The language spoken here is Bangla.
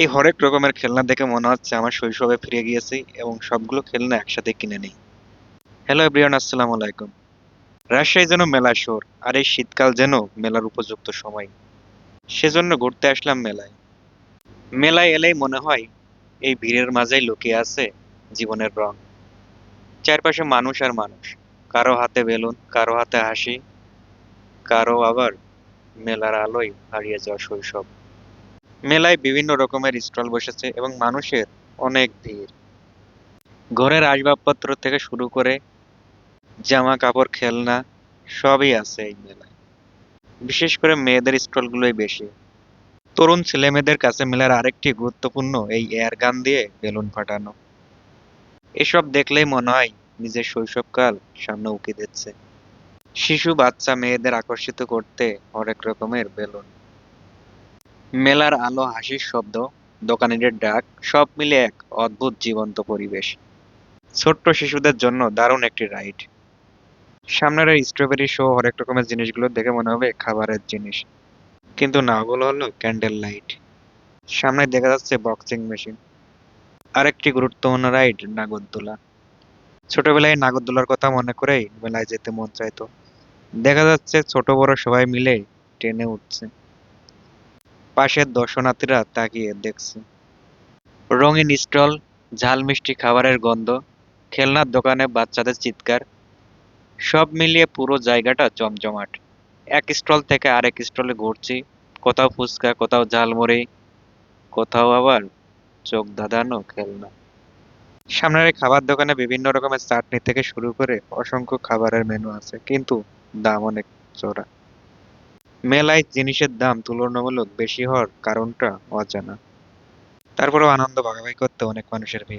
এই হরেক রকমের খেলনা দেখে মনে হচ্ছে আমার শৈশবে ফিরে গিয়েছি এবং সবগুলো খেলনা একসাথে কিনে নিই। হ্যালো এভরিওয়ান, আসসালামু আলাইকুম। রাজশাহী যেন মেলার শহর, আর এই শীতকাল যেন মেলার উপযুক্ত সময়। সেজন্য ঘুরতে আসলাম মেলায়। মেলায় এলেই মনে হয় এই ভিড়ের মাঝেই লুকিয়ে আছে জীবনের রং। চারপাশে মানুষ আর মানুষ, কারো হাতে বেলুন, কারো হাতে হাসি, কারো আবার মেলার আলোয় হারিয়ে যাওয়া শৈশব। মেলায় বিভিন্ন রকমের স্টল বসেছে এবং মানুষের অনেক ভিড়। ঘরের আসবাবপত্র থেকে শুরু করে জামা কাপড়, খেলনা সবই আছে এই মেলায়। বিশেষ করে মেয়েদের স্টলগুলোই বেশি। তরুণ ছেলেমেয়েদের কাছে মেলার আরেকটি গুরুত্বপূর্ণ এই এয়ার গান দিয়ে বেলুন ফাটানো। এসব দেখলেই মনে হয় নিজের শৈশবকাল সামনে উকি দিচ্ছে। শিশু, বাচ্চা, মেয়েদের আকর্ষিত করতে হরেক রকমের বেলুন। মেলার আলো, হাসির শব্দ, দোকানিদের ডাক, সব মিলে এক অদ্ভুত জীবন্ত পরিবেশ। ছোট্ট শিশুদের জন্য দারুণ একটি রাইড। সামনের এই স্ট্রবেরি শো, হরেক রকমের জিনিসগুলো দেখে মনে হবে খাবারের জিনিস, কিন্তু না, ওগুলো হলো ক্যান্ডেল লাইট। সামনে দেখা যাচ্ছে বক্সিং মেশিন। আরেকটি গুরুত্বপূর্ণ রাইড, নাগরদোলা। ছোটবেলায় নাগরদোলার কথা মনে করেই মেলায় যেতে মন চাইতো। দেখা যাচ্ছে ছোট বড় সবাই মিলে টেনে উঠছে, পাশের দর্শনার্থীরা তাকিয়ে দেখছে। রঙিন স্টল, ঝাল মিষ্টি খাবারের গন্ধ, খেলনার দোকানে বাচ্চাদের চিৎকার, সব মিলিয়ে পুরো জায়গাটা জমজমাট। এক স্টল থেকে আরেক স্টলে ঘুরছি, কোথাও ফুচকা, কোথাও ঝালমুড়ি, কোথাও আবার চোখ ধাঁধানো খেলনা। সামনের এই খাবার দোকানে বিভিন্ন রকমের চাটনি থেকে শুরু করে অসংখ্য খাবারের মেনু আছে, কিন্তু দাম অনেক চড়া। মেলায় জিনিসের দাম তুলনামূলক বেশি হওয়ার কারণটা অজানা। তারপরেও আনন্দ ভাগাভাগি করতে অনেক মানুষের ভিড়।